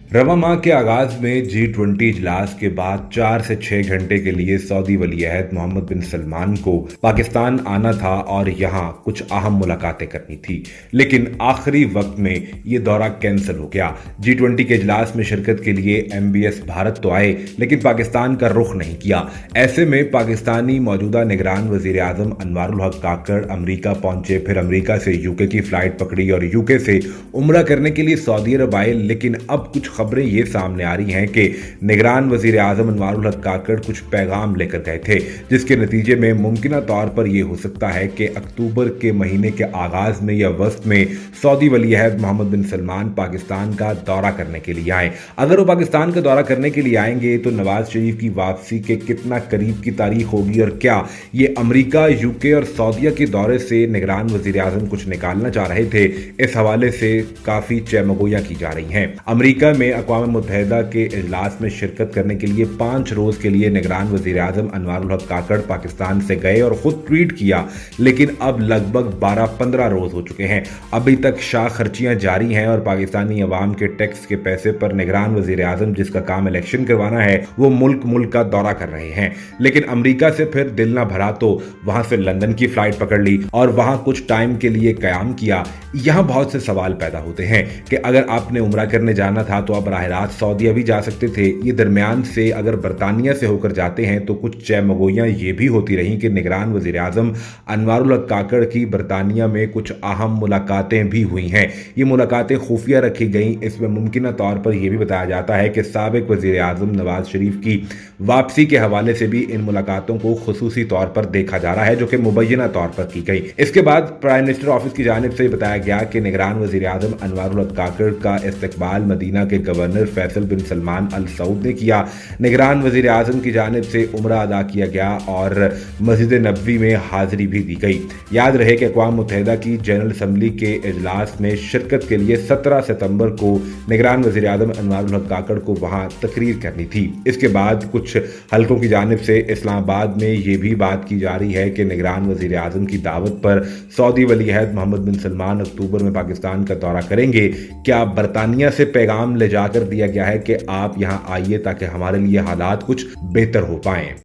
रवा माह के आगाज में G20 इजलास के बाद 4 से 6 घंटे के लिए सऊदी वलीअहद मोहम्मद बिन सलमान को पाकिस्तान आना था और यहां कुछ अहम मुलाकातें करनी थी, लेकिन आखिरी वक्त में ये दौरा कैंसिल हो गया। G20 के इजलास में शिरकत के लिए MBS भारत तो आए, लेकिन पाकिस्तान का रुख नहीं किया। ऐसे में पाकिस्तानी मौजूदा निगरान वजीर आजम अनवारुल हक काकड़ अमरीका पहुंचे, फिर अमरीका से यूके की फ्लाइट पकड़ी और यूके से उम्रा करने के लिए सऊदी अरब आए। लेकिन अब कुछ खबरें ये सामने आ रही हैं कि निगरान वजीर आजम अनवारुल हक काकड़ कुछ पैगाम लेकर गए थे, जिसके नतीजे में मुमकिन तौर पर यह हो सकता है कि अक्टूबर के महीने के आगाज में या वस्त में सऊदी वलीअहद मोहम्मद बिन सलमान पाकिस्तान का दौरा करने के लिए आए। अगर वो पाकिस्तान का दौरा करने के लिए आएंगे तो नवाज शरीफ की वापसी के कितना करीब की तारीख होगी और क्या ये अमरीका, यूके और सऊदीया के दौरे से निगरान वजीर आजम कुछ निकालना चाह रहे थे, इस हवाले से काफी चैमगोइयां की जा रही हैं। अमरीका में अक़वाम मुत्तहिदा के इजलास में शिरकत करने के लिए 5 रोज के लिए निगरान वजीर आजम अनवारुल हक काकड़ पाकिस्तान से गए और खुद ट्वीट किया, लेकिन अब लगभग 12-15 रोज हो चुके हैं। अभी तक शाह खर्चियां जारी हैं और पाकिस्तानी अवाम के टैक्स के पैसे पर निगरान वजीर आजम, जिसका काम इलेक्शन करवाना है, वो मुल्क का दौरा कर रहे हैं। लेकिन अमरीका से फिर दिल ना भरा तो वहां से लंदन की फ्लाइट पकड़ ली और वहां कुछ टाइम के लिए कयाम किया। यहां बहुत से सवाल पैदा होते हैं कि अगर आपने उम्रा करने जाना था तो आप बराह रास्त सऊदीया भी जा सकते थे। ये दरमियान से अगर बरतानिया से होकर जाते हैं तो कुछ चैमगोइयां ये भी होती रही कि निगरान वजीर आजम अनवारुल हक काकड़ की बरतानिया में कुछ अहम मुलाकातें भी हुई हैं। ये मुलाकातें खुफिया रखी गई। इसमें मुमकिन तौर पर यह भी बताया जाता है कि साबिक वजीर आजम नवाज शरीफ की वापसी के हवाले से भी इन मुलाकातों को खुसूसी तौर पर देखा जा रहा है, जो कि मुबैना तौर पर की गई। इसके बाद प्राइम मिनिस्टर ऑफिस की जानिब से बताया गया कि निगरान वजीर आजम अनवारुल हक काकड़ का इस्तकबाल मदीना के गवर्नर फैसल बिन सलमान अल सऊद ने किया। निगरान वजीर आजम की जानिब से उम्रा अदा किया गया और मस्जिद नबवी में हाजिरी भी दी गई। याद रहे कि अक़वाम मुत्तहिदा की जनरल असम्बली के इजलास में शिरकत के लिए 17 सितंबर को निगरान वजीर आजम अनवारुल हक काकड़ को वहां तकरीर करनी थी। इसके बाद कुछ हल्कों की जानिब से इस्लामाबाद में यह भी बात की जा रही है कि निगरान वजीर आजम की दावत पर सऊदी वलीअहद मोहम्मद बिन सलमान अक्टूबर में पाकिस्तान का दौरा करेंगे। क्या बरतानिया से पैगाम ले जाकर दिया गया है कि आप यहां आइए ताकि हमारे लिए हालात कुछ बेहतर हो पाएं।